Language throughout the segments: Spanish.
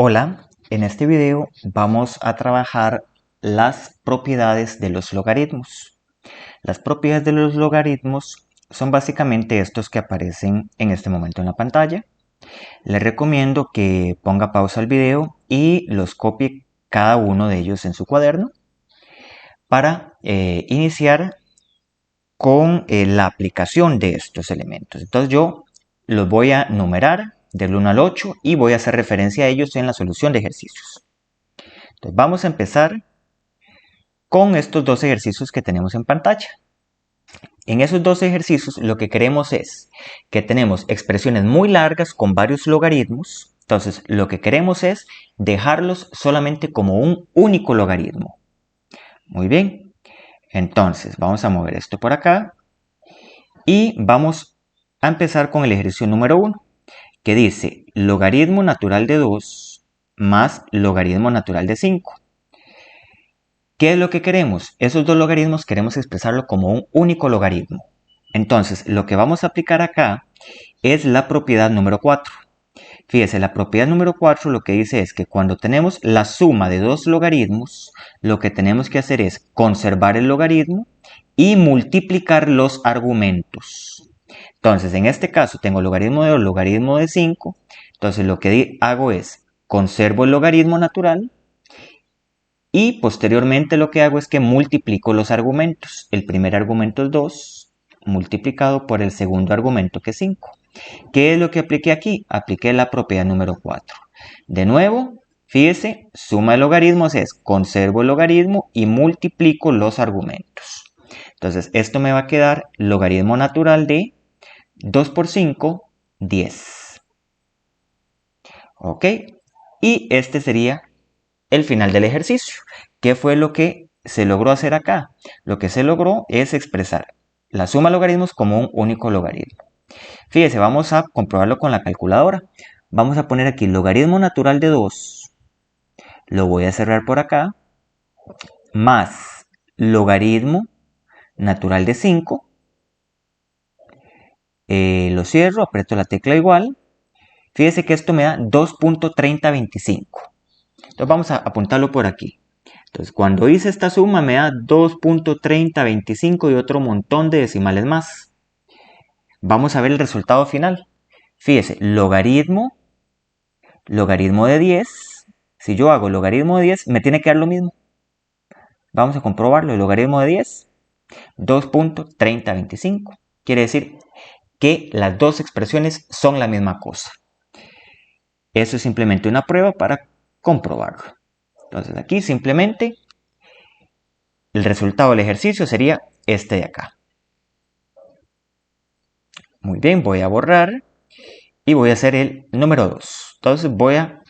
Hola, en este video vamos a trabajar las propiedades de los logaritmos. Las propiedades de los logaritmos son básicamente estos que aparecen en este momento en la pantalla. Les recomiendo que ponga pausa al video y los copie cada uno de ellos en su cuaderno para iniciar con la aplicación de estos elementos. Entonces yo los voy a numerar del 1 al 8 y voy a hacer referencia a ellos en la solución de ejercicios. Entonces vamos a empezar con estos dos ejercicios que tenemos en pantalla. En esos dos ejercicios lo que queremos es que tenemos expresiones muy largas con varios logaritmos. Entonces lo que queremos es dejarlos solamente como un único logaritmo. Muy bien. Entonces vamos a mover esto por acá y vamos a empezar con el ejercicio número 1, que dice logaritmo natural de 2 más logaritmo natural de 5. ¿Qué es lo que queremos? Esos dos logaritmos queremos expresarlo como un único logaritmo. Entonces, lo que vamos a aplicar acá es la propiedad número 4. Fíjese, la propiedad número 4 lo que dice es que cuando tenemos la suma de dos logaritmos, lo que tenemos que hacer es conservar el logaritmo y multiplicar los argumentos. Entonces, en este caso tengo logaritmo de 2, logaritmo de 5. Entonces, lo que hago es conservo el logaritmo natural y posteriormente lo que hago es que multiplico los argumentos. El primer argumento es 2 multiplicado por el segundo argumento que es 5. ¿Qué es lo que apliqué aquí? Apliqué la propiedad número 4. De nuevo, fíjese, suma de logaritmos es conservo el logaritmo y multiplico los argumentos. Entonces, esto me va a quedar logaritmo natural de 2 por 5, 10. ¿Ok? Y este sería el final del ejercicio. ¿Qué fue lo que se logró hacer acá? Lo que se logró es expresar la suma de logaritmos como un único logaritmo. Fíjese, vamos a comprobarlo con la calculadora. Vamos a poner aquí logaritmo natural de 2. Lo voy a cerrar por acá. Más logaritmo natural de 5. Lo cierro, aprieto la tecla igual. Fíjese que esto me da 2.3025. Entonces vamos a apuntarlo por aquí. Entonces cuando hice esta suma me da 2.3025 y otro montón de decimales más. Vamos a ver el resultado final. Fíjese, logaritmo de 10. Si yo hago logaritmo de 10 me tiene que dar lo mismo. Vamos a comprobarlo. El logaritmo de 10, 2.3025. Quiere decir que las dos expresiones son la misma cosa. Eso es simplemente una prueba para comprobarlo. Entonces aquí simplemente el resultado del ejercicio sería este de acá. Muy bien, voy a borrar y voy a hacer el número 2. Entonces voy a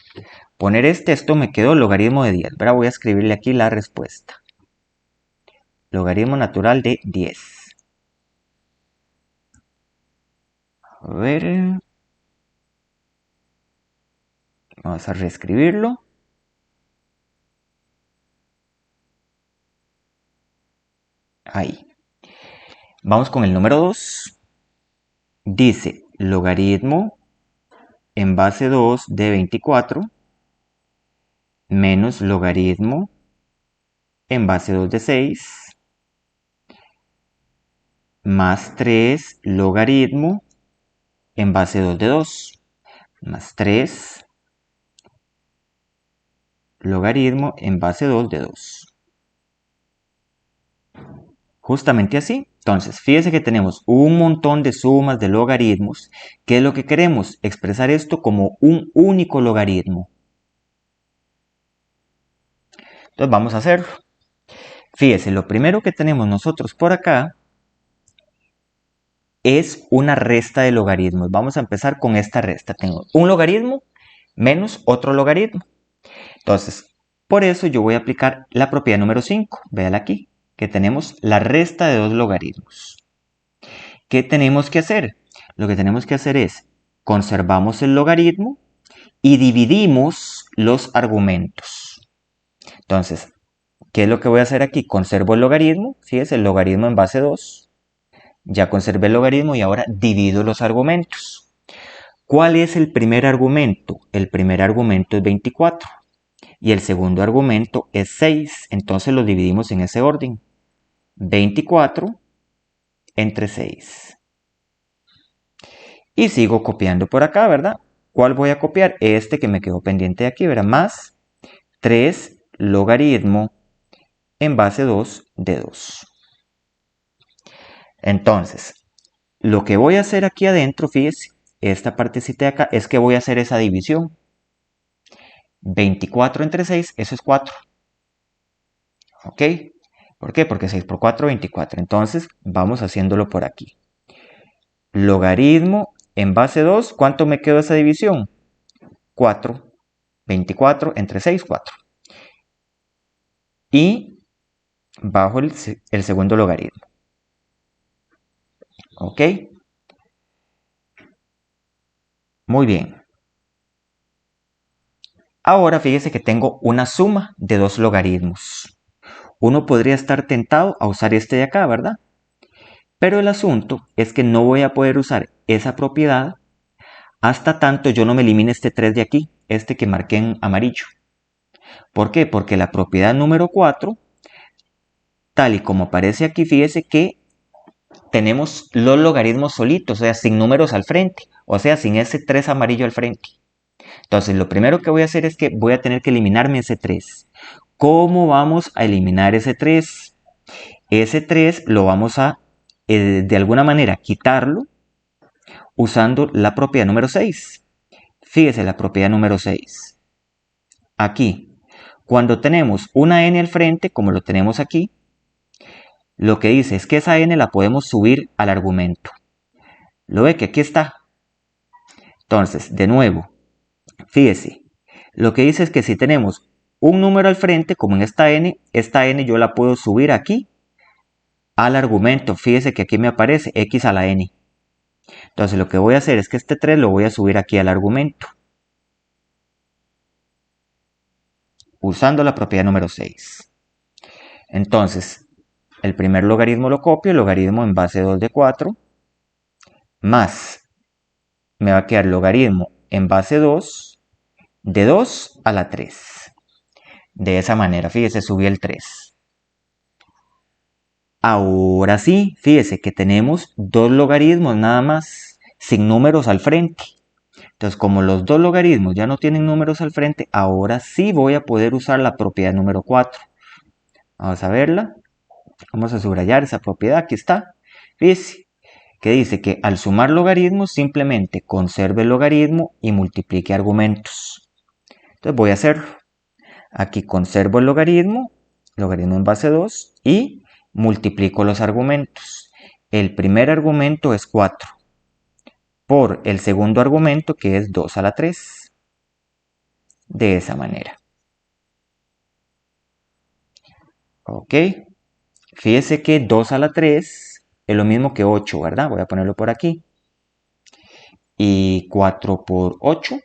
poner esto me quedó logaritmo de 10. Ahora voy a escribirle aquí la respuesta. Logaritmo natural de 10. A ver. Vamos a reescribirlo. Ahí. Vamos con el número 2. Dice logaritmo en base 2 de 24 menos logaritmo en base 2 de 6 más 3 logaritmo en base 2 de 2 más 3 logaritmo en base 2 de 2. Justamente así. Entonces, fíjese que tenemos un montón de sumas de logaritmos. ¿Qué es lo que queremos? Expresar esto como un único logaritmo. Entonces, vamos a hacerlo. Fíjese, lo primero que tenemos nosotros por acá es una resta de logaritmos. Vamos a empezar con esta resta. Tengo un logaritmo menos otro logaritmo. Entonces, por eso yo voy a aplicar la propiedad número 5. Véala aquí, que tenemos la resta de dos logaritmos. ¿Qué tenemos que hacer? Lo que tenemos que hacer es conservamos el logaritmo y dividimos los argumentos. Entonces, ¿qué es lo que voy a hacer aquí? Conservo el logaritmo, fíjese, el logaritmo en base 2. Ya conservé el logaritmo y ahora divido los argumentos. ¿Cuál es el primer argumento? El primer argumento es 24 y el segundo argumento es 6. Entonces lo dividimos en ese orden. 24 entre 6. Y sigo copiando por acá, ¿verdad? ¿Cuál voy a copiar? Este que me quedó pendiente de aquí, ¿verdad? Más 3 logaritmo en base 2 de 2. Entonces, lo que voy a hacer aquí adentro, fíjese, esta partecita de acá, es que voy a hacer esa división. 24 entre 6, eso es 4. ¿Ok? ¿Por qué? Porque 6 por 4, 24. Entonces, vamos haciéndolo por aquí. Logaritmo en base 2, ¿cuánto me quedó esa división? 4. 24 entre 6, 4. Y bajo el segundo logaritmo. ¿Ok? Muy bien. Ahora fíjese que tengo una suma de dos logaritmos. Uno podría estar tentado a usar este de acá, ¿verdad? Pero el asunto es que no voy a poder usar esa propiedad hasta tanto yo no me elimine este 3 de aquí, este que marqué en amarillo. ¿Por qué? Porque la propiedad número 4, tal y como aparece aquí, fíjese que tenemos los logaritmos solitos, o sea, sin números al frente, o sea, sin ese 3 amarillo al frente. Entonces, lo primero que voy a hacer es que voy a tener que eliminarme ese 3. ¿Cómo vamos a eliminar ese 3? Ese 3 lo vamos a, de alguna manera, quitarlo usando la propiedad número 6. Fíjese la propiedad número 6. Aquí, cuando tenemos una n al frente, como lo tenemos aquí, lo que dice es que esa n la podemos subir al argumento. ¿Lo ve que aquí está? Entonces, de nuevo, fíjese, lo que dice es que si tenemos un número al frente, como en esta n yo la puedo subir aquí al argumento. Fíjese que aquí me aparece x a la n. Entonces lo que voy a hacer es que este 3 lo voy a subir aquí al argumento, usando la propiedad número 6. Entonces, el primer logaritmo lo copio, el logaritmo en base 2 de 4, más, me va a quedar logaritmo en base 2 de 2 a la 3. De esa manera, fíjese, subí el 3. Ahora sí, fíjese que tenemos dos logaritmos nada más, sin números al frente. Entonces, como los dos logaritmos ya no tienen números al frente, ahora sí voy a poder usar la propiedad número 4. Vamos a verla. Vamos a subrayar esa propiedad. Aquí está. Fíjese que dice que al sumar logaritmos simplemente conserve el logaritmo y multiplique argumentos. Entonces voy a hacerlo. Aquí conservo el logaritmo en base 2 y multiplico los argumentos. El primer argumento es 4 por el segundo argumento que es 2 a la 3. De esa manera. Ok. Fíjese que 2 a la 3 es lo mismo que 8, ¿verdad? Voy a ponerlo por aquí. Y 4 por 8,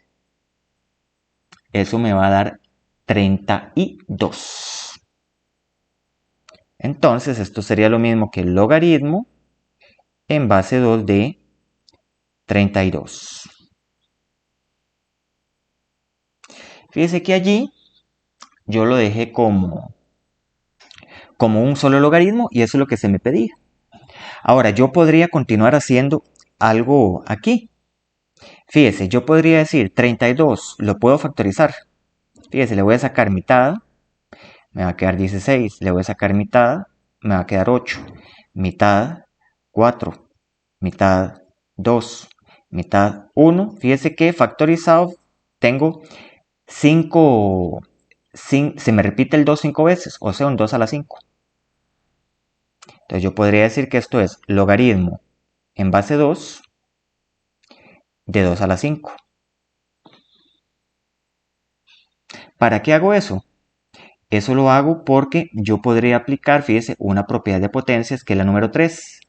eso me va a dar 32. Entonces, esto sería lo mismo que el logaritmo en base 2 de 32. Fíjese que allí yo lo dejé como un solo logaritmo y eso es lo que se me pedía. Ahora, yo podría continuar haciendo algo aquí. Fíjese, yo podría decir 32, lo puedo factorizar. Fíjese, le voy a sacar mitad, me va a quedar 16, le voy a sacar mitad, me va a quedar 8, mitad 4, mitad 2, mitad 1. Fíjese que factorizado tengo 5, se me repite el 2 5 veces, o sea, un 2 a la 5. Entonces yo podría decir que esto es logaritmo en base 2 de 2 a la 5. ¿Para qué hago eso? Eso lo hago porque yo podría aplicar, fíjese, una propiedad de potencias que es la número 3.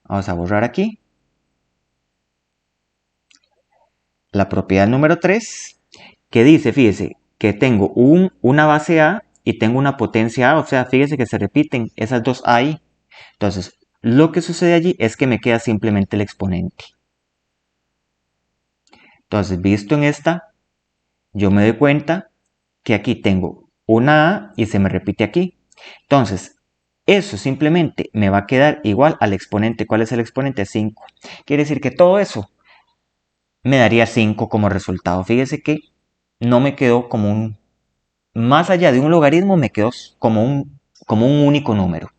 Vamos a borrar aquí. La propiedad número 3 que dice, fíjese, que tengo una base A y tengo una potencia A, o sea, fíjese que se repiten esas dos A ahí. Entonces, lo que sucede allí es que me queda simplemente el exponente. Entonces, visto en esta, yo me doy cuenta que aquí tengo una A y se me repite aquí. Entonces, eso simplemente me va a quedar igual al exponente. ¿Cuál es el exponente? 5. Quiere decir que todo eso me daría 5 como resultado. Fíjese que no me quedó como un... Más allá de un logaritmo, me quedó como un único número.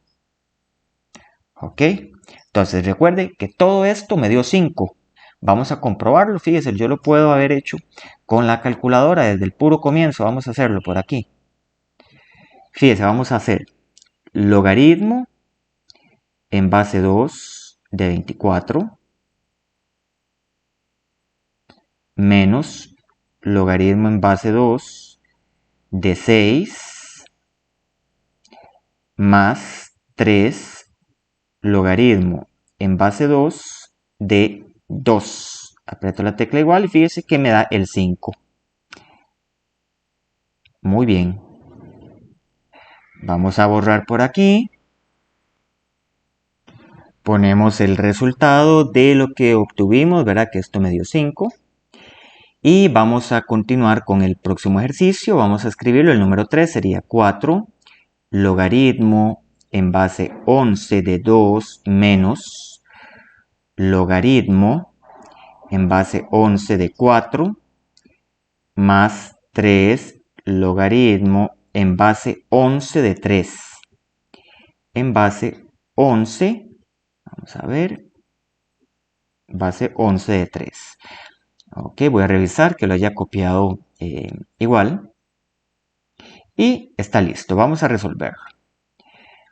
¿Ok? Entonces recuerde que todo esto me dio 5. Vamos a comprobarlo. Fíjese, yo lo puedo haber hecho con la calculadora desde el puro comienzo. Vamos a hacerlo por aquí. Fíjese, vamos a hacer logaritmo en base 2 de 24 menos logaritmo en base 2 de 6 más 3 logaritmo en base 2 de 2. Aprieto la tecla igual y fíjese que me da el 5. Muy bien. Vamos a borrar por aquí. Ponemos el resultado de lo que obtuvimos, ¿verdad? Que esto me dio 5. Y vamos a continuar con el próximo ejercicio. Vamos a escribirlo. El número 3 sería 4 logaritmo en base 11 de 2 menos logaritmo en base 11 de 4 más 3 logaritmo en base 11 de 3. En base 11, vamos a ver, base 11 de 3. Ok, voy a revisar que lo haya copiado igual. Y está listo, vamos a resolverlo.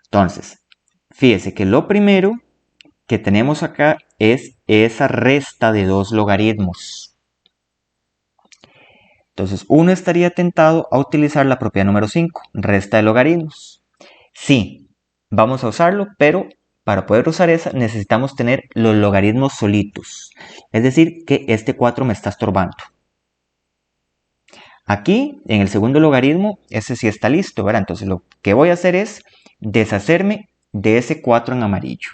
Entonces, fíjese que lo primero que tenemos acá es esa resta de dos logaritmos. Entonces, uno estaría tentado a utilizar la propiedad número 5, resta de logaritmos. Sí, vamos a usarlo, pero para poder usar esa necesitamos tener los logaritmos solitos. Es decir, que este 4 me está estorbando. Aquí, en el segundo logaritmo, ese sí está listo, ¿verdad? Entonces, lo que voy a hacer es deshacerme de ese 4 en amarillo.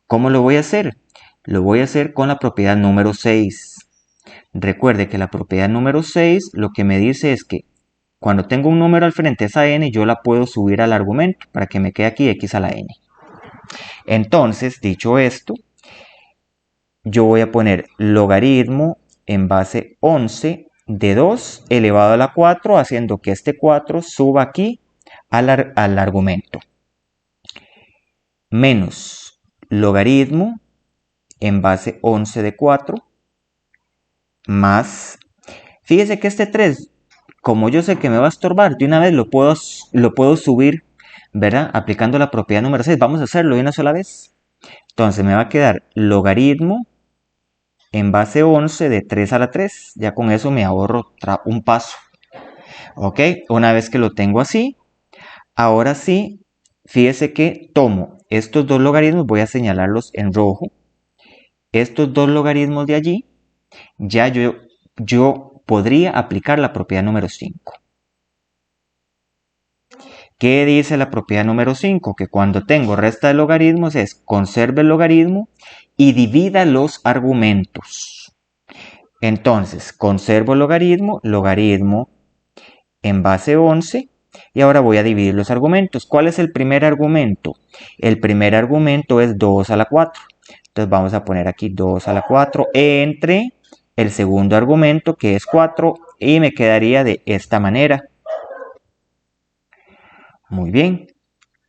¿Cómo lo voy a hacer? Lo voy a hacer con la propiedad número 6. Recuerde que la propiedad número 6 lo que me dice es que cuando tengo un número al frente, esa n, yo la puedo subir al argumento para que me quede aquí x a la n. Entonces, dicho esto, yo voy a poner logaritmo en base 11 de 2 elevado a la 4, haciendo que este 4 suba aquí al argumento. Menos logaritmo en base 11 de 4 más, fíjese que este 3, como yo sé que me va a estorbar, de una vez lo puedo subir, ¿verdad? Aplicando la propiedad número 6. Vamos a hacerlo de una sola vez. Entonces me va a quedar logaritmo en base 11 de 3 a la 3. Ya con eso me ahorro un paso. ¿Ok? Una vez que lo tengo así, ahora sí, fíjese que tomo estos dos logaritmos, voy a señalarlos en rojo. Estos dos logaritmos de allí, ya yo podría aplicar la propiedad número 5. ¿Qué dice la propiedad número 5? Que cuando tengo resta de logaritmos es conserve el logaritmo y divida los argumentos. Entonces, conservo el logaritmo, logaritmo en base 11, y ahora voy a dividir los argumentos. ¿Cuál es el primer argumento? El primer argumento es 2 a la 4. Entonces vamos a poner aquí 2 a la 4 entre el segundo argumento, que es 4, y me quedaría de esta manera. Muy bien.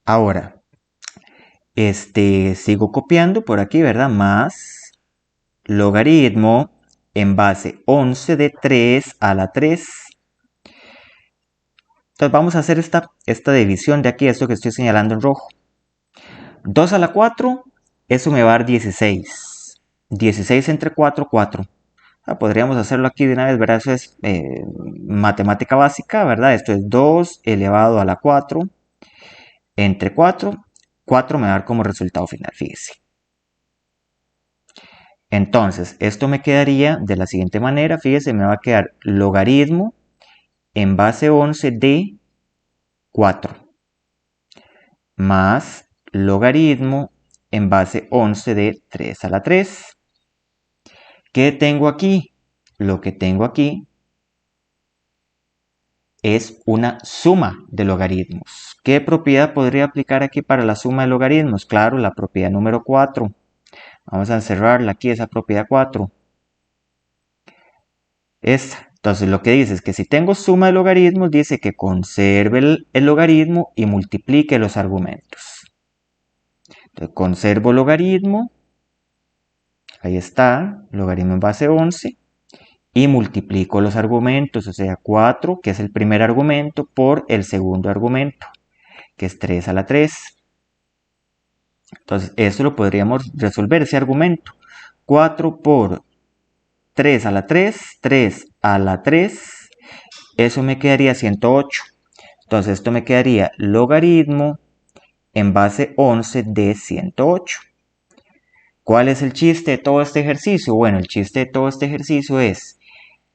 Ahora, sigo copiando por aquí, ¿verdad? Más logaritmo en base 11 de 3 a la 3. Entonces vamos a hacer esta división de aquí, esto que estoy señalando en rojo. 2 a la 4, eso me va a dar 16. 16 entre 4, 4. Podríamos hacerlo aquí de una vez, ¿verdad? Eso es matemática básica, ¿verdad? Esto es 2 elevado a la 4 entre 4. 4 me va a dar como resultado final, fíjese. Entonces, esto me quedaría de la siguiente manera, fíjese, me va a quedar logaritmo en base 11 de 4 más logaritmo en base 11 de 3 a la 3. ¿Qué tengo aquí? lo que tengo aquí es una suma de logaritmos. ¿Qué propiedad podría aplicar aquí para la suma de logaritmos? Claro, la propiedad número 4. Vamos a encerrarla aquí, esa propiedad 4. Esta. Entonces lo que dice es que si tengo suma de logaritmos, dice que conserve el logaritmo y multiplique los argumentos. Entonces conservo logaritmo, ahí está, logaritmo en base 11, y multiplico los argumentos, o sea 4, que es el primer argumento, por el segundo argumento, que es 3 a la 3. Entonces esto lo podríamos resolver, ese argumento. 4 por 3 a la 3, 3 a la 3, eso me quedaría 108. Entonces esto me quedaría logaritmo en base 11 de 108. ¿Cuál es el chiste de todo este ejercicio? Bueno, el chiste de todo este ejercicio es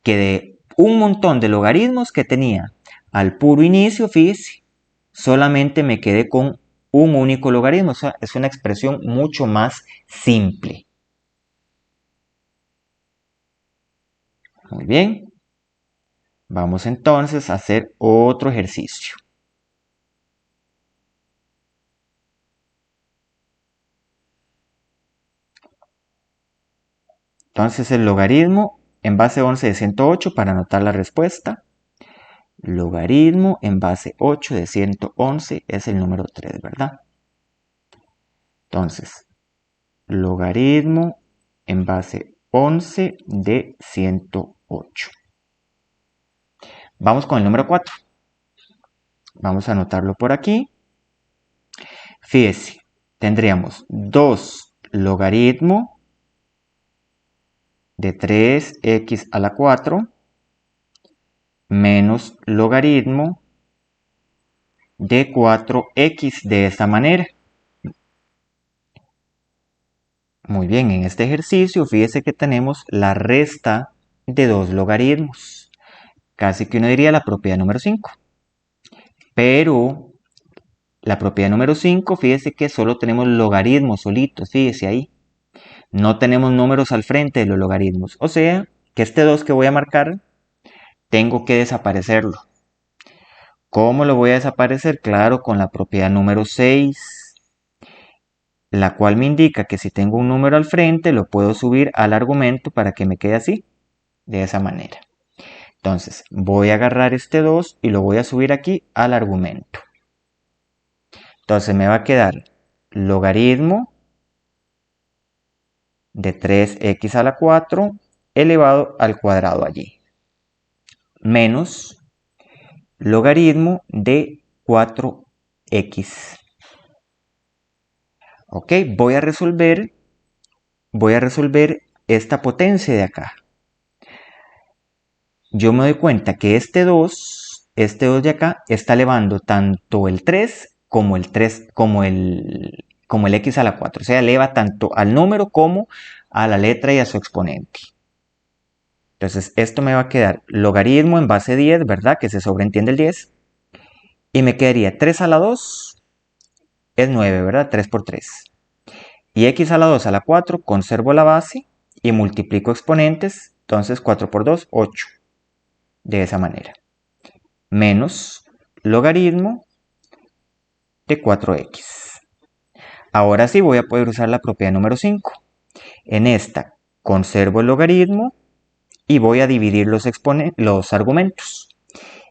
que de un montón de logaritmos que tenía al puro inicio, fíjese, solamente me quedé con un único logaritmo. O sea, es una expresión mucho más simple. Muy bien. Vamos entonces a hacer otro ejercicio. Entonces el logaritmo en base 11 de 108 para anotar la respuesta. Logaritmo en base 8 de 111 es el número 3, ¿verdad? Entonces, logaritmo en base 11 de 108. Vamos con el número 4. Vamos a anotarlo por aquí. Fíjese, tendríamos 2 logaritmo de 3x a la 4 menos logaritmo de 4x de esta manera. Muy bien, en este ejercicio fíjese que tenemos la resta de 2 logaritmos. Casi que uno diría la propiedad número 5. Pero la propiedad número 5, fíjese que solo tenemos logaritmos solitos, fíjese ahí. No tenemos números al frente de los logaritmos. O sea, que este 2 que voy a marcar, tengo que desaparecerlo. ¿Cómo lo voy a desaparecer? Claro, con la propiedad número 6, la cual me indica que si tengo un número al frente, lo puedo subir al argumento para que me quede así, de esa manera. Entonces, voy a agarrar este 2 y lo voy a subir aquí al argumento. Entonces me va a quedar logaritmo de 3x a la 4 elevado al cuadrado allí, menos logaritmo de 4x. Ok, voy a resolver esta potencia de acá. Yo me doy cuenta que este 2 de acá está elevando tanto el 3 como el x a la 4. O sea, eleva tanto al número como a la letra y a su exponente. Entonces, esto me va a quedar logaritmo en base 10, ¿verdad? Que se sobreentiende el 10. Y me quedaría 3 a la 2 es 9, ¿verdad? 3 por 3. Y x a la 2 a la 4, conservo la base y multiplico exponentes. Entonces, 4 por 2, 8. De esa manera. Menos logaritmo de 4x. Ahora sí voy a poder usar la propiedad número 5. En esta conservo el logaritmo y voy a dividir los argumentos.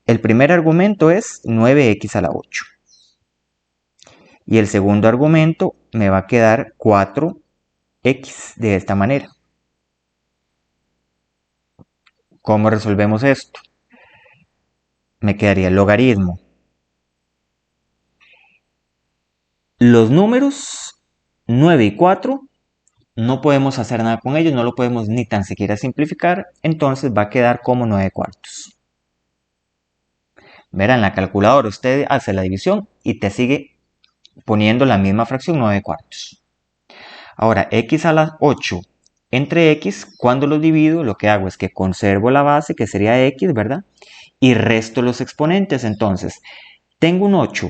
El primer argumento es 9x a la 8. Y el segundo argumento me va a quedar 4x de esta manera. ¿Cómo resolvemos esto? Me quedaría el logaritmo. Los números 9 y 4 no podemos hacer nada con ellos, no lo podemos ni tan siquiera simplificar, entonces va a quedar como 9 cuartos. Verá, en la calculadora usted hace la división y te sigue poniendo la misma fracción 9 cuartos. Ahora, x a la 8 entre x, cuando los divido, lo que hago es que conservo la base, que sería x, ¿verdad? Y resto los exponentes. Entonces, tengo un 8,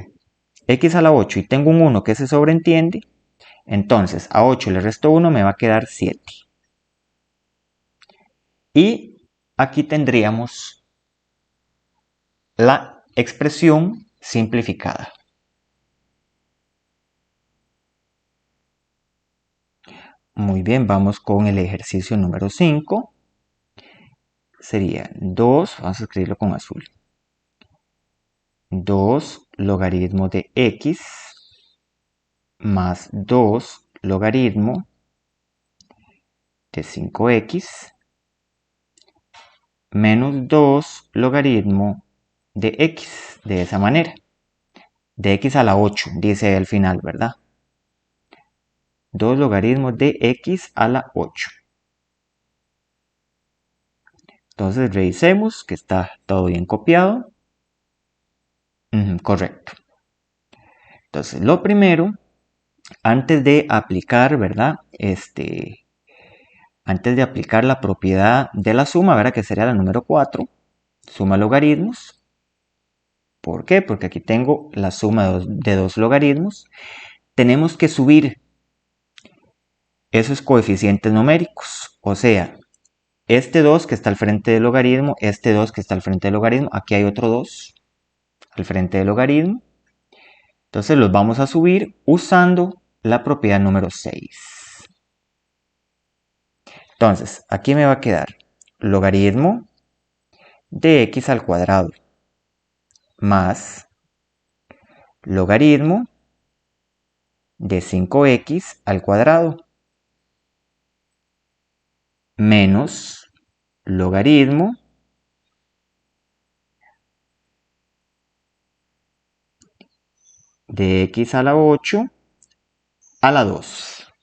x a la 8, y tengo un 1 que se sobreentiende. Entonces, a 8 le resto 1, me va a quedar 7. Y aquí tendríamos la expresión simplificada. Muy bien, vamos con el ejercicio número 5. Sería 2, vamos a escribirlo con azul. 2 logaritmo de x más 2 logaritmo de 5x menos 2 logaritmo de x, de esa manera. De x a la 8, dice al final, ¿verdad? 2 logaritmos de x a la 8. Entonces revisemos que está todo bien copiado. Correcto. Entonces lo primero, antes de aplicar, ¿verdad? Antes de aplicar la propiedad de la suma, ¿verdad? Que sería la número 4, suma logaritmos. ¿Por qué? Porque aquí tengo la suma de dos logaritmos. Tenemos que subir esos coeficientes numéricos. O sea, este 2 que está al frente del logaritmo, este 2 que está al frente del logaritmo, aquí hay otro 2 al frente del logaritmo. Entonces los vamos a subir usando la propiedad número 6. Entonces, aquí me va a quedar logaritmo de x al cuadrado más logaritmo de 5x al cuadrado menos logaritmo de x a la 8 a la 2.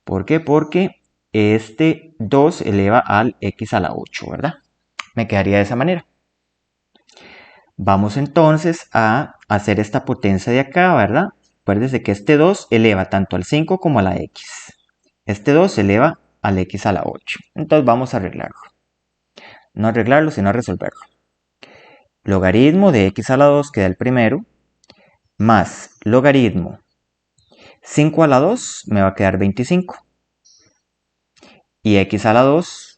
¿Por qué? Porque este 2 eleva al x a la 8, ¿verdad? Me quedaría de esa manera. Vamos entonces a hacer esta potencia de acá, ¿verdad? Acuérdense que este 2 eleva tanto al 5 como a la x. Este 2 eleva al x a la 8. Entonces vamos a arreglarlo. No arreglarlo, sino a resolverlo. Logaritmo de x a la 2 queda el primero, más logaritmo 5 a la 2 me va a quedar 25. Y x a la 2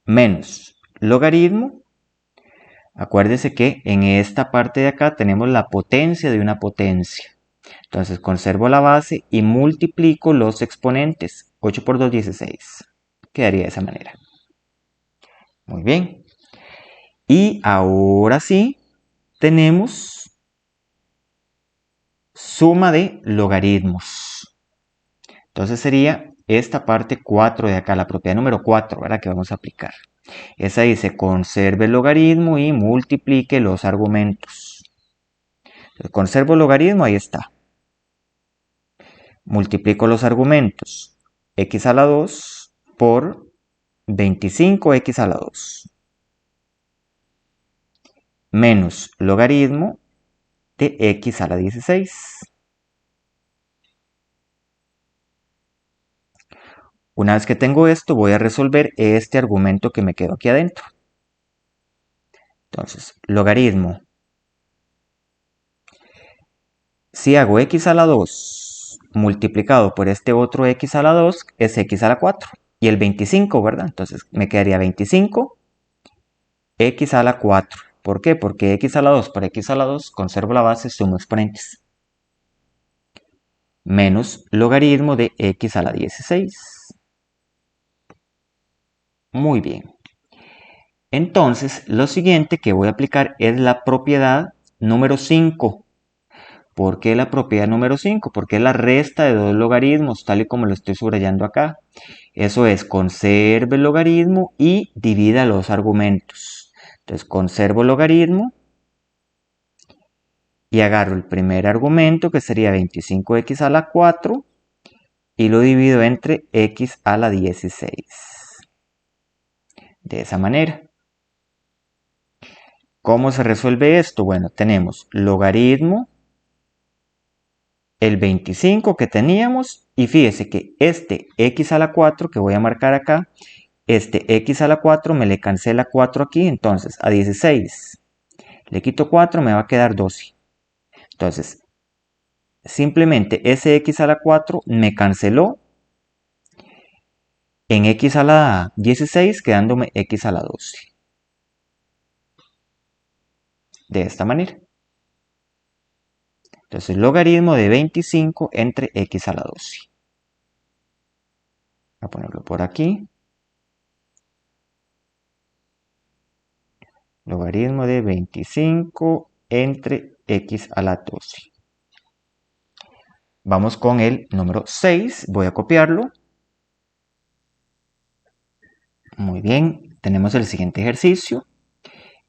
menos logaritmo. Acuérdese que en esta parte de acá tenemos la potencia de una potencia. Entonces conservo la base y multiplico los exponentes. 8 por 2, 16. Quedaría de esa manera. Muy bien. Y ahora sí tenemos suma de logaritmos. Entonces sería esta parte 4 de acá, la propiedad número 4, ¿verdad? Que vamos a aplicar. Esa dice conserve el logaritmo y multiplique los argumentos. Entonces, conservo el logaritmo, ahí está. Multiplico los argumentos. X a la 2 por 25x a la 2. Menos logaritmo de x a la 16. Una vez que tengo esto, voy a resolver este argumento que me quedó aquí adentro. Entonces, logaritmo. Si hago x a la 2 multiplicado por este otro x a la 2, es x a la 4. Y el 25, ¿verdad? Entonces me quedaría 25 x a la 4. ¿Por qué? Porque x a la 2 por x a la 2 conservo la base, sumo exponentes. Menos logaritmo de x a la 16. Muy bien. Entonces, lo siguiente que voy a aplicar es la propiedad número 5. ¿Por qué la propiedad número 5? Porque es la resta de dos logaritmos, tal y como lo estoy subrayando acá. Eso es, conserve el logaritmo y divida los argumentos. Entonces, conservo el logaritmo y agarro el primer argumento, que sería 25x a la 4, y lo divido entre x a la 16. De esa manera. ¿Cómo se resuelve esto? Bueno, tenemos logaritmo, el 25 que teníamos, y fíjese que este x a la 4 que voy a marcar acá, este x a la 4 me le cancela 4 aquí, entonces a 16 le quito 4, me va a quedar 12. Entonces, simplemente ese x a la 4 me canceló en x a la 16, quedándome x a la 12. De esta manera. Entonces, logaritmo de 25 entre x a la 12. Voy a ponerlo por aquí. Logaritmo de 25 entre x a la 12. Vamos con el número 6. Voy a copiarlo. Muy bien. Tenemos el siguiente ejercicio.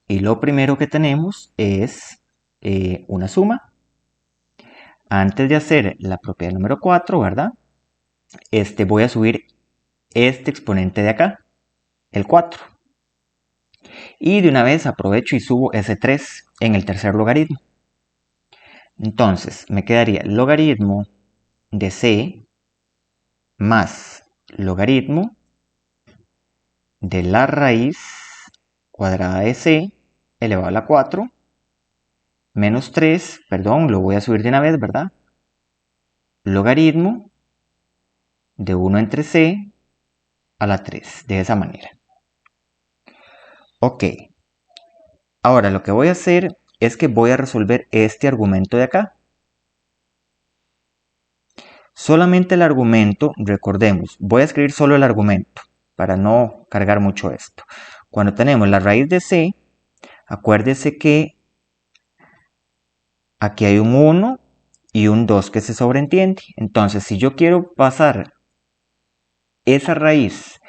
Y lo primero que tenemos es una suma. Antes de hacer la propiedad número 4, ¿verdad? Voy a subir este exponente de acá, el 4. Y de una vez aprovecho y subo ese 3 en el tercer logaritmo. Entonces, me quedaría logaritmo de c más logaritmo de la raíz cuadrada de c elevado a la 4 menos 3, perdón, lo voy a subir de una vez, ¿verdad? Logaritmo de 1 entre c a la 3, de esa manera. Ok, ahora lo que voy a hacer es que voy a resolver este argumento de acá. Solamente el argumento, recordemos, voy a escribir solo el argumento para no cargar mucho esto. Cuando tenemos la raíz de c, acuérdese que aquí hay un 1 y un 2 que se sobreentiende. Entonces, si yo quiero pasar esa raíz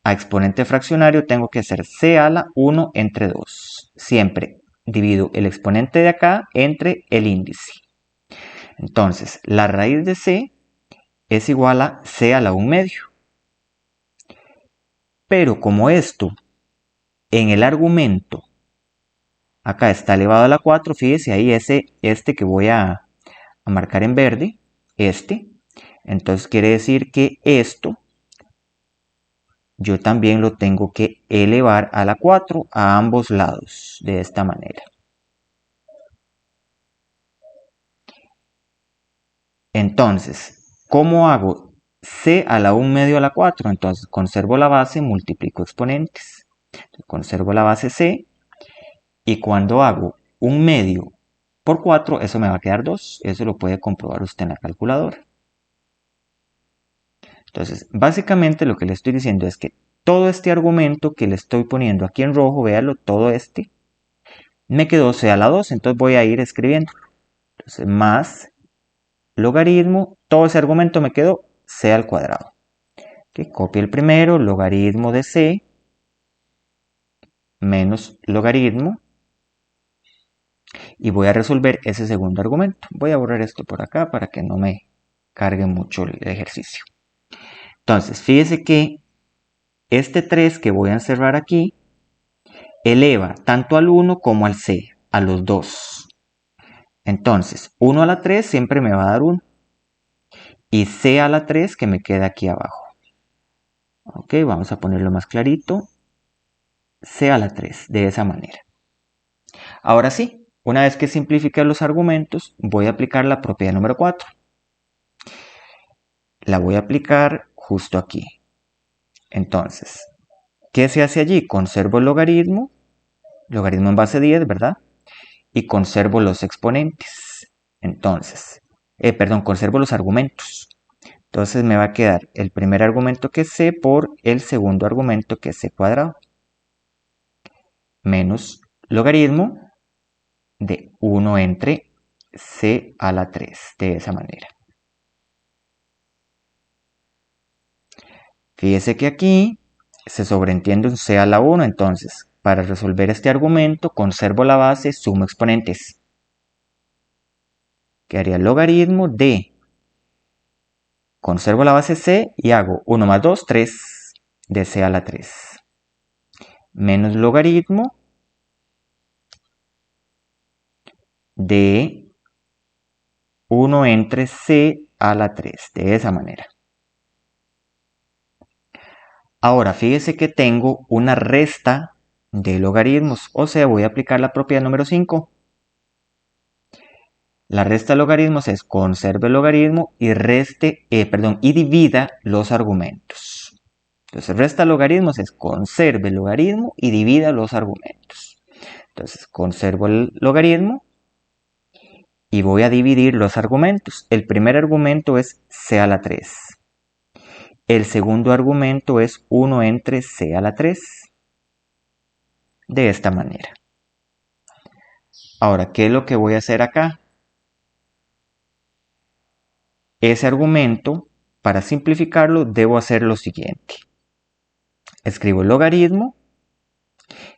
a exponente fraccionario, tengo que hacer c a la 1 entre 2. Siempre divido el exponente de acá entre el índice. Entonces, la raíz de c es igual a c a la 1 medio. Pero como esto en el argumento acá está elevado a la 4, fíjese ahí este que voy a marcar en verde, entonces quiere decir que esto yo también lo tengo que elevar a la 4 a ambos lados, de esta manera. Entonces, ¿cómo hago c a la 1 medio a la 4? Entonces, conservo la base, multiplico exponentes. Entonces, conservo la base c, y cuando hago 1 medio por 4, eso me va a quedar 2. Eso lo puede comprobar usted en la calculadora. Entonces, básicamente lo que le estoy diciendo es que todo este argumento que le estoy poniendo aquí en rojo, véalo, todo me quedó c a la 2, entonces voy a ir escribiendo. Entonces, más logaritmo, todo ese argumento me quedó c al cuadrado. ¿Okay? Copio el primero, logaritmo de c, menos logaritmo, y voy a resolver ese segundo argumento. Voy a borrar esto por acá para que no me cargue mucho el ejercicio. Entonces, fíjese que este 3 que voy a encerrar aquí eleva tanto al 1 como al c, a los dos. Entonces, 1 a la 3 siempre me va a dar 1. Y c a la 3 que me queda aquí abajo. Ok, vamos a ponerlo más clarito. C a la 3, de esa manera. Ahora sí, una vez que simplifique los argumentos, voy a aplicar la propiedad número 4. La voy a aplicar justo aquí. Entonces, ¿qué se hace allí? Conservo el logaritmo en base 10, ¿verdad? Y conservo los exponentes. Entonces, conservo los argumentos. Entonces me va a quedar el primer argumento que es c por el segundo argumento que es c cuadrado. Menos logaritmo de 1 entre c a la 3, de esa manera. Fíjese que aquí se sobreentiende un c a la 1, entonces para resolver este argumento conservo la base, sumo exponentes. Quedaría el logaritmo de, conservo la base c y hago 1 más 2, 3 de c a la 3. Menos logaritmo de 1 entre c a la 3, de esa manera. Ahora, fíjese que tengo una resta de logaritmos, o sea, voy a aplicar la propiedad número 5. La resta de logaritmos es conserve el logaritmo y divida los argumentos. Entonces, resta logaritmos es conserve el logaritmo y divida los argumentos. Entonces, conservo el logaritmo y voy a dividir los argumentos. El primer argumento es c a la 3. El segundo argumento es 1 entre c a la 3. De esta manera. Ahora, ¿qué es lo que voy a hacer acá? Ese argumento, para simplificarlo, debo hacer lo siguiente. Escribo el logaritmo.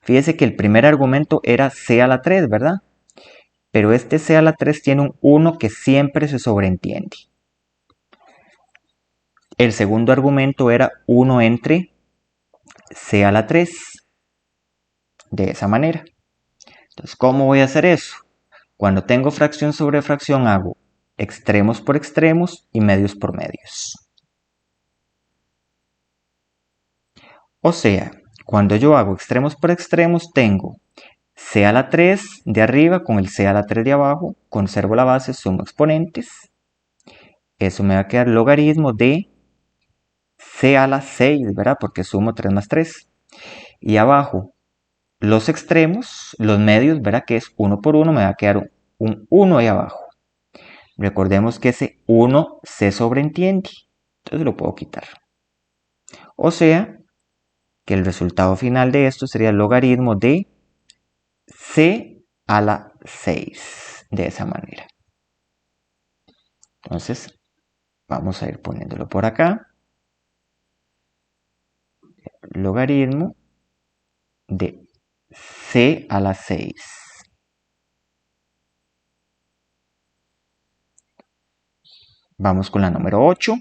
Fíjese que el primer argumento era c a la 3, ¿verdad? Pero este c a la 3 tiene un 1 que siempre se sobreentiende. El segundo argumento era 1 entre c a la 3. De esa manera. Entonces, ¿cómo voy a hacer eso? Cuando tengo fracción sobre fracción hago extremos por extremos y medios por medios. O sea, cuando yo hago extremos por extremos tengo c a la 3 de arriba con el c a la 3 de abajo, conservo la base, sumo exponentes. Eso me va a quedar logaritmo de c a la 6, ¿verdad? Porque sumo 3 más 3. Y abajo, los extremos, los medios, ¿verdad? Que es 1 por 1, me va a quedar un 1 ahí abajo. Recordemos que ese 1 se sobreentiende, entonces lo puedo quitar. O sea, que el resultado final de esto sería el logaritmo de c a la 6, de esa manera. Entonces, vamos a ir poniéndolo por acá. Logaritmo de c a la 6. Vamos con la número 8.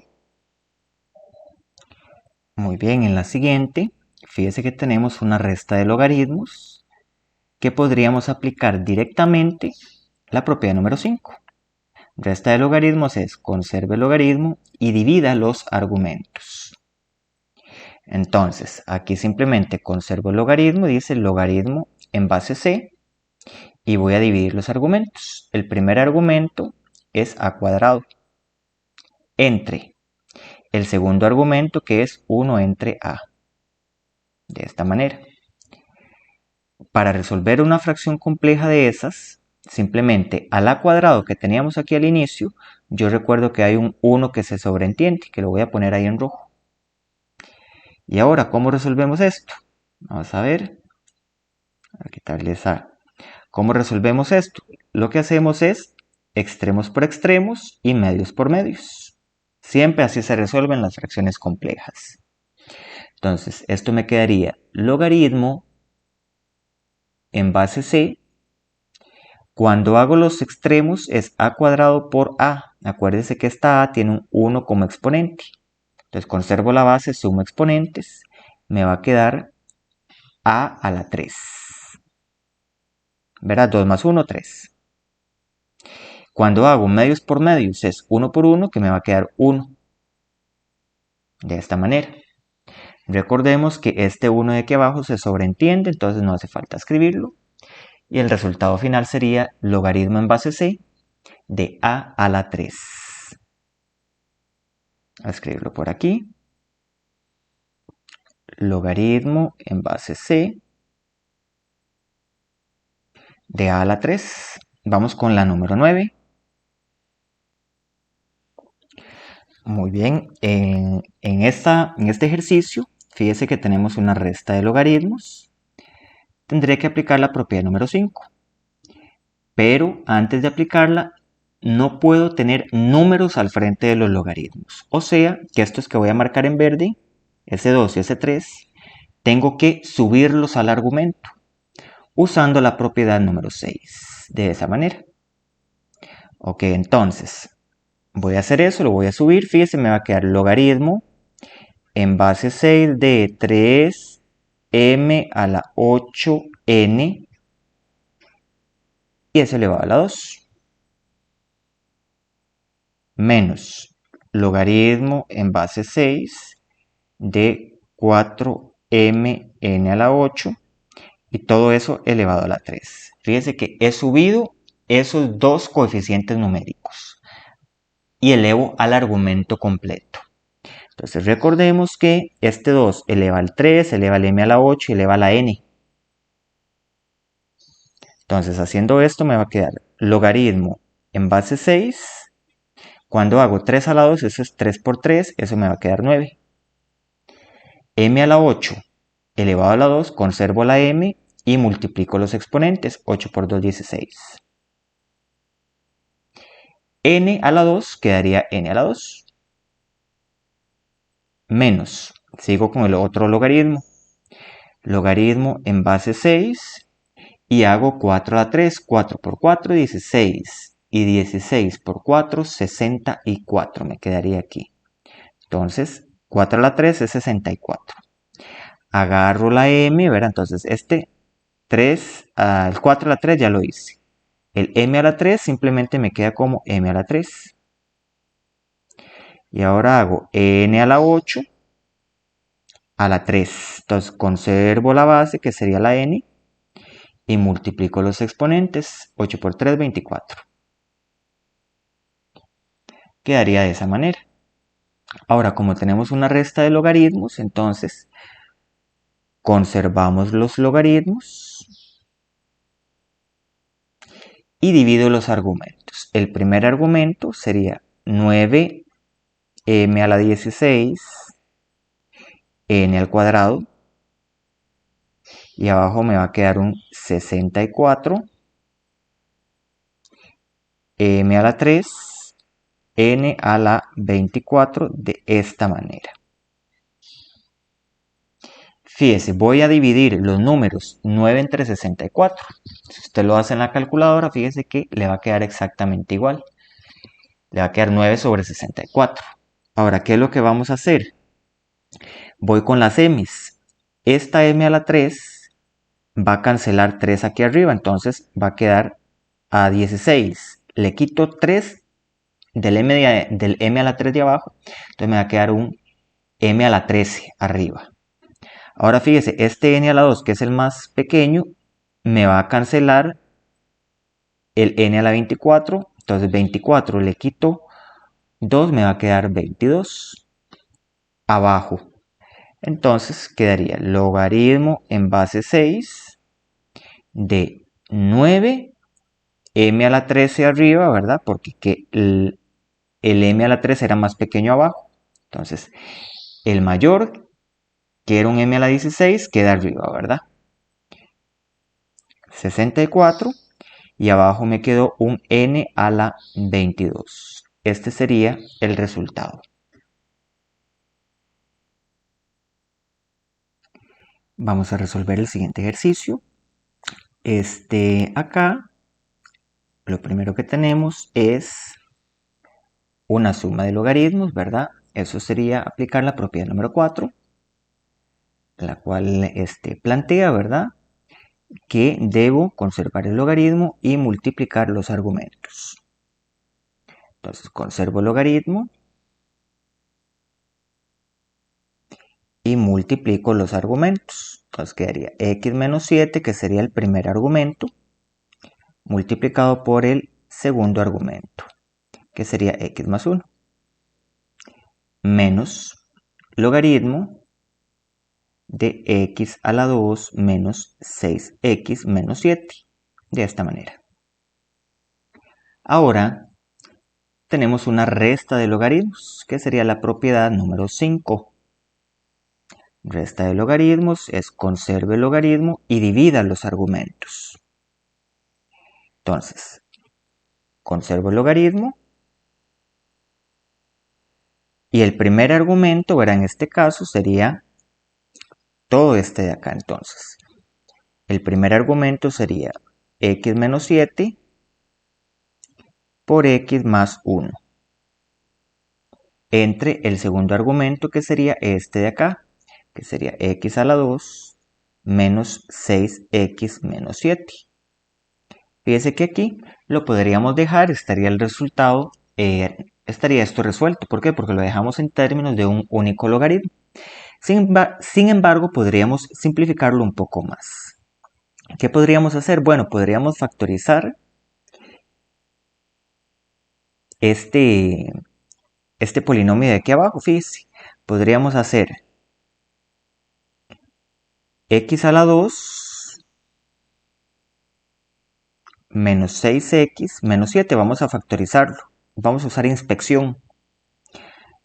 Muy bien, en la siguiente, fíjese que tenemos una resta de logaritmos que podríamos aplicar directamente la propiedad número 5. Resta de logaritmos es conserve el logaritmo y divida los argumentos. Entonces, aquí simplemente conservo el logaritmo, dice logaritmo en base c, y voy a dividir los argumentos. El primer argumento es a cuadrado entre el segundo argumento, que es 1 entre a. De esta manera. Para resolver una fracción compleja de esas, simplemente al a cuadrado que teníamos aquí al inicio, yo recuerdo que hay un 1 que se sobreentiende, que lo voy a poner ahí en rojo. Y ahora, ¿cómo resolvemos esto? Vamos a ver. A quitarle esa. ¿Cómo resolvemos esto? Lo que hacemos es extremos por extremos y medios por medios. Siempre así se resuelven las fracciones complejas. Entonces, esto me quedaría logaritmo en base c. Cuando hago los extremos es a cuadrado por a. Acuérdense que esta a tiene un 1 como exponente. Entonces conservo la base, sumo exponentes. Me va a quedar a la 3. ¿Verdad? 2 más 1, 3. Cuando hago medios por medios es 1 por 1, que me va a quedar 1. De esta manera. Recordemos que este 1 de aquí abajo se sobreentiende, entonces no hace falta escribirlo. Y el resultado final sería logaritmo en base c de a la 3. A escribirlo por aquí. Logaritmo en base c de a la 3. Vamos con la número 9. Muy bien, en este ejercicio, fíjese que tenemos una resta de logaritmos. Tendré que aplicar la propiedad número 5. Pero antes de aplicarla, no puedo tener números al frente de los logaritmos. O sea, que estos que voy a marcar en verde, S2 y S3, tengo que subirlos al argumento, usando la propiedad número 6, de esa manera. Ok, entonces, voy a hacer eso, lo voy a subir, fíjese, me va a quedar logaritmo en base 6 de 3m a la 8n y es elevado a la 2. Menos logaritmo en base 6 de 4mn a la 8 y todo eso elevado a la 3. Fíjese que he subido esos dos coeficientes numéricos y elevo al argumento completo. Entonces recordemos que este 2 eleva al 3, eleva al m a la 8 y eleva a la n. Entonces haciendo esto me va a quedar logaritmo en base 6. Cuando hago 3 a la 2, eso es 3 por 3, eso me va a quedar 9. M a la 8 elevado a la 2, conservo la m y multiplico los exponentes. 8 por 2, 16. N a la 2 quedaría n a la 2. Menos, sigo con el otro logaritmo. Logaritmo en base 6 y hago 4 a la 3. 4 por 4, 16. Y 16 por 4, 64 me quedaría aquí. Entonces, 4 a la 3 es 64. Agarro la m, ¿verdad? Entonces, el 4 a la 3 ya lo hice. El m a la 3 simplemente me queda como m a la 3. Y ahora hago n a la 8 a la 3. Entonces, conservo la base, que sería la n, y multiplico los exponentes. 8 por 3, 24. Quedaría de esa manera. Ahora, como tenemos una resta de logaritmos, entonces conservamos los logaritmos y divido los argumentos. El primer argumento sería 9m a la 16 n al cuadrado, y abajo me va a quedar un 64 m a la 3 n a la 24 de esta manera. Fíjese, voy a dividir los números 9 entre 64. Si usted lo hace en la calculadora, fíjese que le va a quedar exactamente igual. Le va a quedar 9 sobre 64. Ahora, ¿qué es lo que vamos a hacer? Voy con las m's. Esta m a la 3 va a cancelar 3 aquí arriba, entonces va a quedar a 16. Le quito 3 del m a la 3 de abajo, entonces me va a quedar un m a la 13 arriba. Ahora fíjese, este n a la 2, que es el más pequeño, me va a cancelar el n a la 24. Entonces 24 le quito 2, me va a quedar 22 abajo. Entonces quedaría logaritmo en base 6 de 9 m a la 13 arriba, ¿verdad? Porque el m a la 13 era más pequeño abajo. Entonces el mayor, que era un m a la 16, queda arriba, ¿verdad? 64 y abajo me quedó un n a la 22. Este sería el resultado. Vamos a resolver el siguiente ejercicio. Acá, lo primero que tenemos es una suma de logaritmos, ¿verdad? Eso sería aplicar la propiedad número 4, la cual plantea, ¿verdad?, que debo conservar el logaritmo y multiplicar los argumentos. Entonces conservo el logaritmo y multiplico los argumentos. Entonces quedaría x menos 7, que sería el primer argumento, multiplicado por el segundo argumento, que sería x más 1, menos logaritmo de x a la 2 menos 6x menos 7, de esta manera. Ahora tenemos una resta de logaritmos, que sería la propiedad número 5. Resta de logaritmos es conserve el logaritmo y divida los argumentos. Entonces, conservo el logaritmo y el primer argumento, ¿verdad?, en este caso sería todo este de acá. Entonces, el primer argumento sería x menos 7 por x más 1, entre el segundo argumento, que sería este de acá, que sería x a la 2 menos 6x menos 7. Fíjese que aquí lo podríamos dejar, estaría el resultado, estaría esto resuelto. ¿Por qué? Porque lo dejamos en términos de un único logaritmo. Sin embargo, podríamos simplificarlo un poco más. ¿Qué podríamos hacer? Bueno, podríamos factorizar este polinomio de aquí abajo, fíjese. podríamos hacer x a la 2 menos 6x menos 7. Vamos a factorizarlo. Vamos a usar inspección.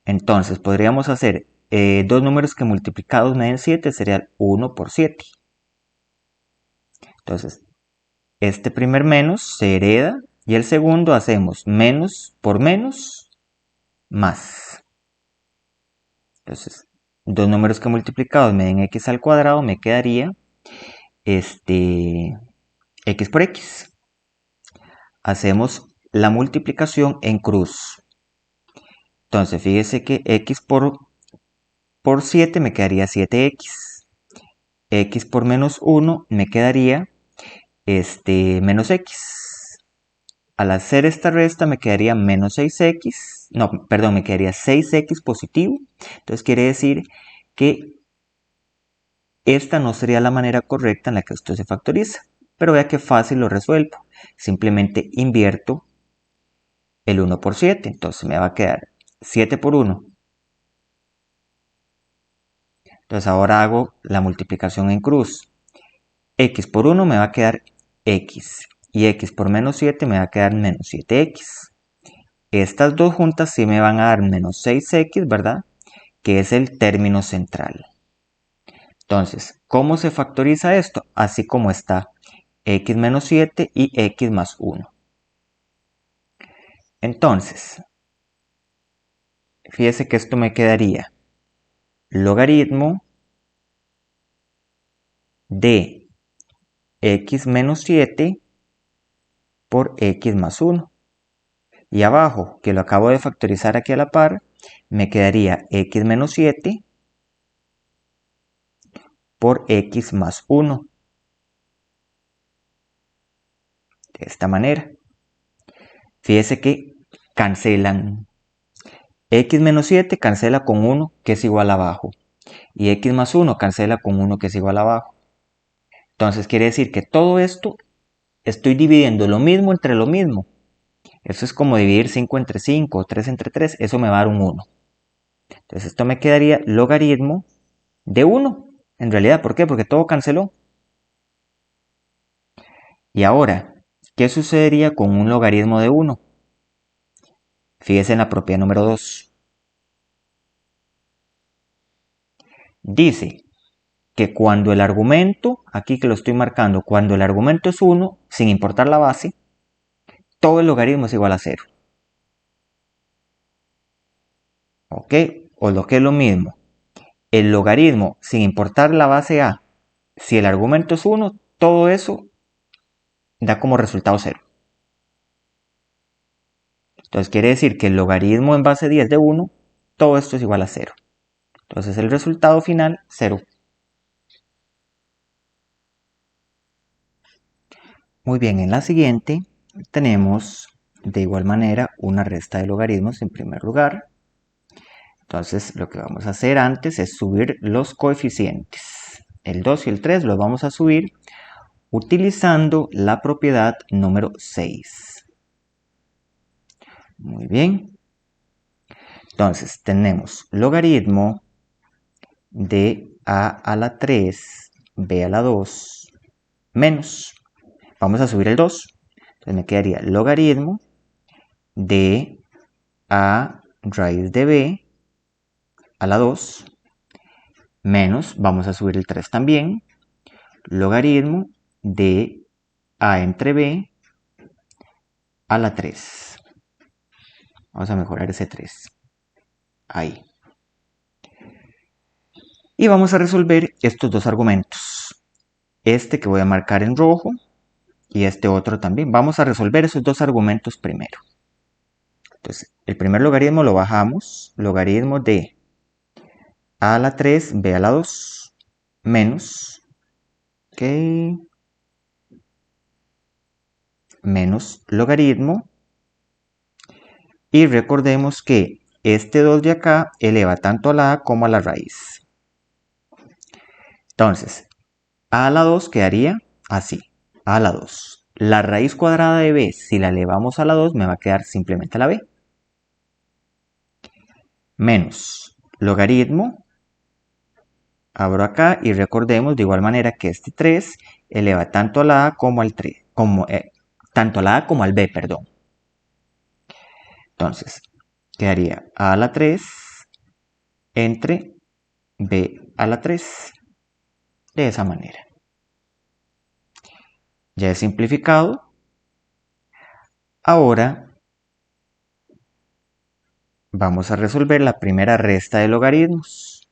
Entonces podríamos hacer dos números que multiplicados me den 7 serían 1 por 7. Entonces, este primer menos se hereda y el segundo hacemos menos por menos más. Entonces, dos números que multiplicados me den x al cuadrado, me quedaría x por x. Hacemos la multiplicación en cruz. Entonces, fíjese que x por 7 me quedaría 7x. X por menos 1 me quedaría menos x. Al hacer esta resta me quedaría menos 6x. No, perdón, me quedaría 6x positivo. Entonces quiere decir que esta no sería la manera correcta en la que esto se factoriza. Pero vea qué fácil lo resuelvo. Simplemente invierto el 1 por 7. Entonces me va a quedar 7 por 1. Entonces ahora hago la multiplicación en cruz. X por 1 me va a quedar x. Y x por menos 7 me va a quedar menos 7x. Estas dos juntas sí me van a dar menos 6x, ¿verdad? Que es el término central. Entonces, ¿cómo se factoriza esto? Así como está x menos 7 y x más 1. Entonces, fíjese que esto me quedaría logaritmo de x menos 7 por x más 1. Y abajo, que lo acabo de factorizar aquí a la par, me quedaría x menos 7 por x más 1. De esta manera. Fíjese que cancelan. X menos 7 cancela con 1, que es igual a abajo. Y x más 1 cancela con 1, que es igual a abajo. Entonces quiere decir que todo esto estoy dividiendo lo mismo entre lo mismo. Eso es como dividir 5 entre 5 o 3 entre 3. Eso me va a dar un 1. Entonces esto me quedaría logaritmo de 1. En realidad, ¿por qué? Porque todo canceló. Y ahora, ¿qué sucedería con un logaritmo de 1? Fíjese en la propiedad número 2. Dice que cuando el argumento, aquí que lo estoy marcando, cuando el argumento es 1, sin importar la base, todo el logaritmo es igual a 0. ¿Ok? O lo que es lo mismo, el logaritmo, sin importar la base a, si el argumento es 1, todo eso da como resultado 0. Entonces quiere decir que el logaritmo en base 10 de 1, todo esto es igual a 0. Entonces el resultado final, 0. Muy bien, en la siguiente tenemos de igual manera una resta de logaritmos en primer lugar. Entonces lo que vamos a hacer antes es subir los coeficientes. El 2 y el 3 los vamos a subir utilizando la propiedad número 6. Muy bien. Entonces tenemos logaritmo de a la 3, b a la 2, menos. Vamos a subir el 2. Entonces me quedaría logaritmo de a raíz de b a la 2, menos, vamos a subir el 3 también, logaritmo de a entre b a la 3. Vamos a mejorar ese 3. Ahí. Y vamos a resolver estos dos argumentos. Este que voy a marcar en rojo y este otro también. Vamos a resolver esos dos argumentos primero. Entonces, el primer logaritmo lo bajamos. Logaritmo de a la 3, b a la 2, menos, ok, menos logaritmo. Y recordemos que este 2 de acá eleva tanto a la a como a la raíz. Entonces, a la 2 quedaría así, a la 2. La raíz cuadrada de b, si la elevamos a la 2, me va a quedar simplemente la b. Menos logaritmo, abro acá y recordemos de igual manera que este 3 eleva tanto a la A como al 3, tanto a la A como al B, perdón. Entonces, quedaría A a la 3 entre B a la 3, de esa manera. Ya he simplificado. Ahora vamos a resolver la primera resta de logaritmos.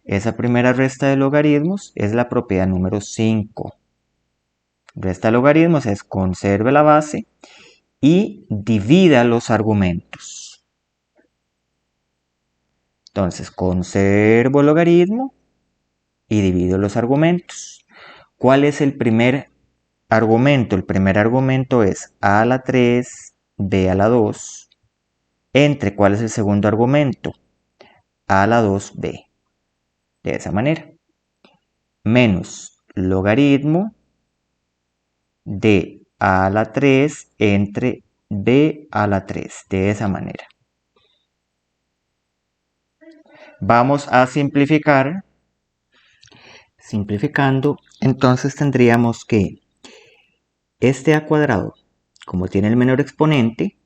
Esa primera resta de logaritmos es la propiedad número 5. Resta de logaritmos es conserve la base y divida los argumentos. Entonces, conservo el logaritmo y divido los argumentos. ¿Cuál es el primer argumento? El primer argumento es a a la 3, b a la 2, entre ¿cuál es el segundo argumento? A a la 2b. De esa manera. Menos logaritmo de a la 3 entre b a la 3. De esa manera. Vamos a simplificar. Simplificando, entonces tendríamos que este a cuadrado, como tiene el menor exponente,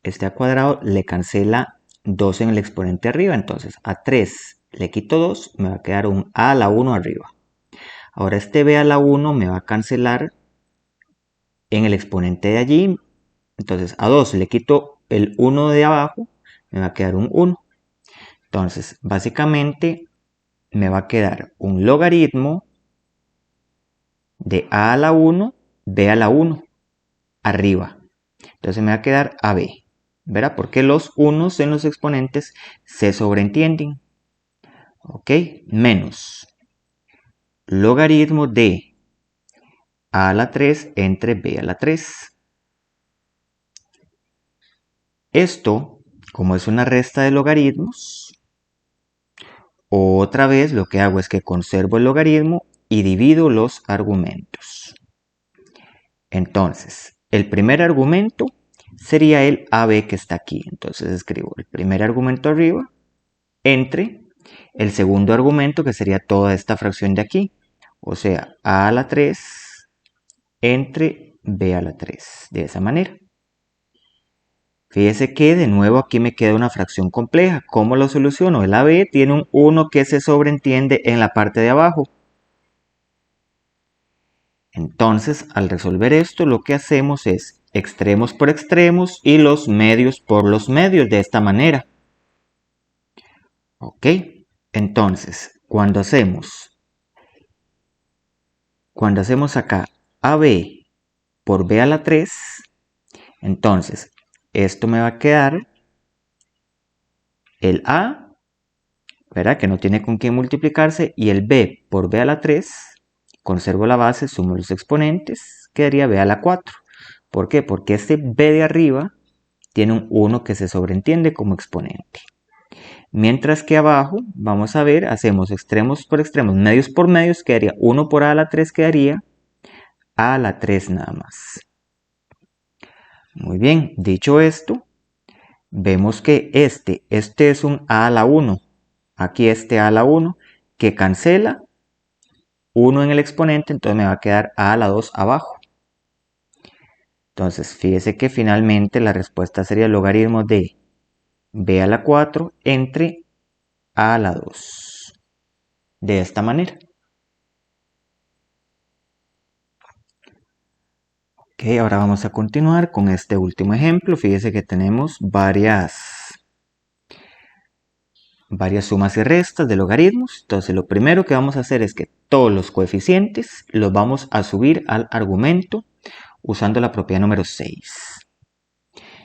este a cuadrado le cancela 2 en el exponente arriba. Entonces a 3 le quito 2, me va a quedar un a a la 1 arriba. Ahora este b a la 1 me va a cancelar en el exponente de allí. Entonces a 2 le quito el 1 de abajo, me va a quedar un 1. Entonces básicamente me va a quedar un logaritmo de a a la 1, b a la 1 arriba. Entonces me va a quedar AB. ¿Verdad? Porque los unos en los exponentes se sobreentienden. ¿Ok? Menos logaritmo de a a la 3 entre b a la 3. Esto, como es una resta de logaritmos, otra vez lo que hago es que conservo el logaritmo y divido los argumentos. Entonces, el primer argumento sería el AB que está aquí. Entonces escribo el primer argumento arriba entre el segundo argumento que sería toda esta fracción de aquí. O sea, a a la 3 entre b a la 3. De esa manera. Fíjese que de nuevo aquí me queda una fracción compleja. ¿Cómo lo soluciono? El AB tiene un 1 que se sobreentiende en la parte de abajo. Entonces, al resolver esto, lo que hacemos es extremos por extremos y los medios por los medios, de esta manera. ¿Ok? Entonces, cuando hacemos acá AB por B a la 3, entonces esto me va a quedar el A, ¿verdad? Que no tiene con quién multiplicarse, y el B por B a la 3, conservo la base, sumo los exponentes, quedaría B a la 4. ¿Por qué? Porque este B de arriba tiene un 1 que se sobreentiende como exponente. Mientras que abajo, vamos a ver, hacemos extremos por extremos, medios por medios, quedaría 1 por A a la 3, quedaría A a la 3 nada más. Muy bien, dicho esto, vemos que este es un A a la 1. Aquí este A a la 1 que cancela 1 en el exponente, entonces me va a quedar A a la 2 abajo. Entonces, fíjese que finalmente la respuesta sería el logaritmo de B a la 4 entre A a la 2. De esta manera. Ok, ahora vamos a continuar con este último ejemplo. Fíjese que tenemos varias sumas y restas de logaritmos. Entonces lo primero que vamos a hacer es que todos los coeficientes los vamos a subir al argumento usando la propiedad número 6.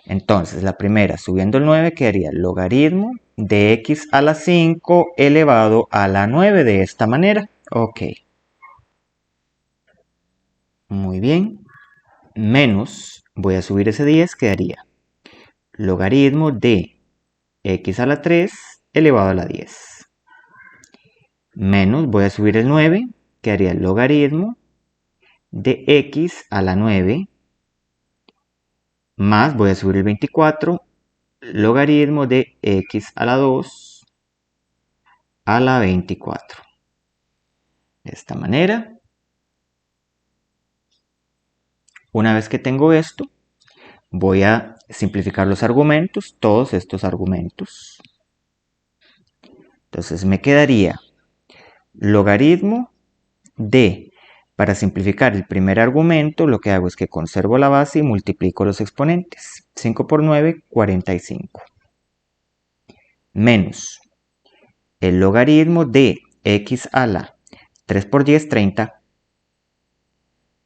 Entonces la primera, subiendo el 9, quedaría logaritmo de x a la 5 elevado a la 9, de esta manera. Ok. Muy bien. Menos, voy a subir ese 10, quedaría logaritmo de x a la 3 elevado a la 10. Menos, voy a subir el 9, quedaría el logaritmo de x a la 9. Más, voy a subir el 24, logaritmo de x a la 2 a la 24. De esta manera. Una vez que tengo esto, voy a simplificar los argumentos, todos estos argumentos. Entonces me quedaría logaritmo de, para simplificar el primer argumento, lo que hago es que conservo la base y multiplico los exponentes. 5 por 9, 45. Menos el logaritmo de x a la 3 por 10, 30.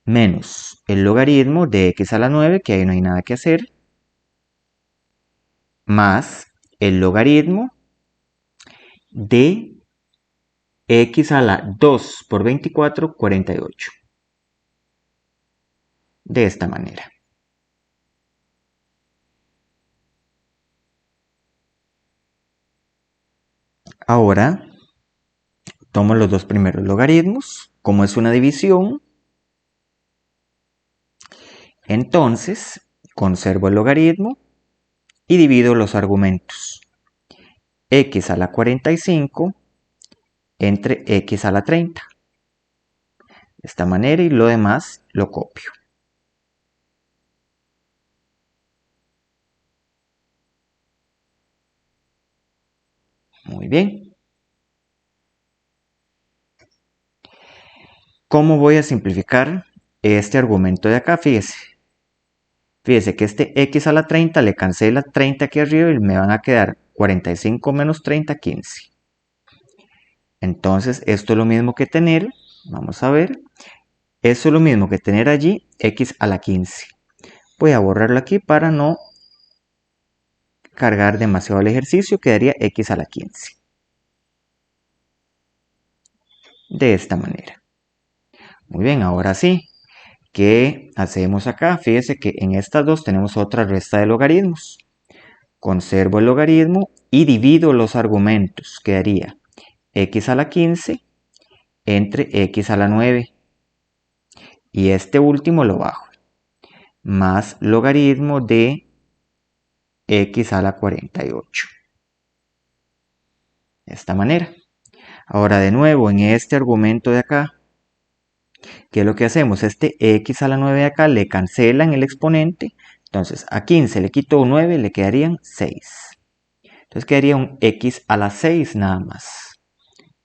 Menos el logaritmo de x a la 9, que ahí no hay nada que hacer, más el logaritmo de x a la 2 por 24, 48. De esta manera. Ahora, tomo los dos primeros logaritmos. Como es una división, entonces conservo el logaritmo y divido los argumentos. X a la 45 entre x a la 30. De esta manera, y lo demás lo copio. Muy bien. ¿Cómo voy a simplificar este argumento de acá? Fíjese que este x a la 30 le cancela 30 aquí arriba y me van a quedar 45 menos 30, 15. Entonces, esto es lo mismo que tener, vamos a ver, eso es lo mismo que tener allí x a la 15. Voy a borrarlo aquí para no cargar demasiado el ejercicio, quedaría x a la 15. De esta manera. Muy bien, ahora sí, ¿qué hacemos acá? Fíjese que en estas dos tenemos otra resta de logaritmos. Conservo el logaritmo y divido los argumentos, quedaría x a la 15 entre x a la 9. Y este último lo bajo. Más logaritmo de x a la 48. De esta manera. Ahora de nuevo en este argumento de acá, ¿qué es lo que hacemos? Este x a la 9 de acá le cancelan el exponente. Entonces a 15 le quito un 9, le quedarían 6. Entonces quedaría un x a la 6 nada más.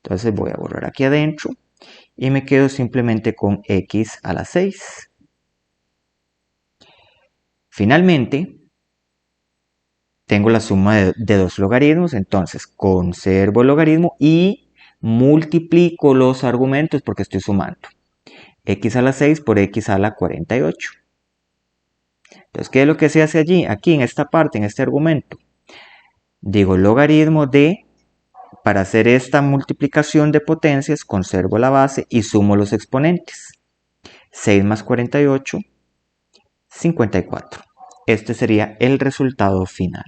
Entonces voy a borrar aquí adentro y me quedo simplemente con x a la 6. Finalmente, tengo la suma de dos logaritmos, entonces conservo el logaritmo y multiplico los argumentos porque estoy sumando. X a la 6 por x a la 48. Entonces, ¿qué es lo que se hace allí? Aquí en esta parte, en este argumento. Digo logaritmo de, para hacer esta multiplicación de potencias, conservo la base y sumo los exponentes. 6 más 48, 54. Este sería el resultado final.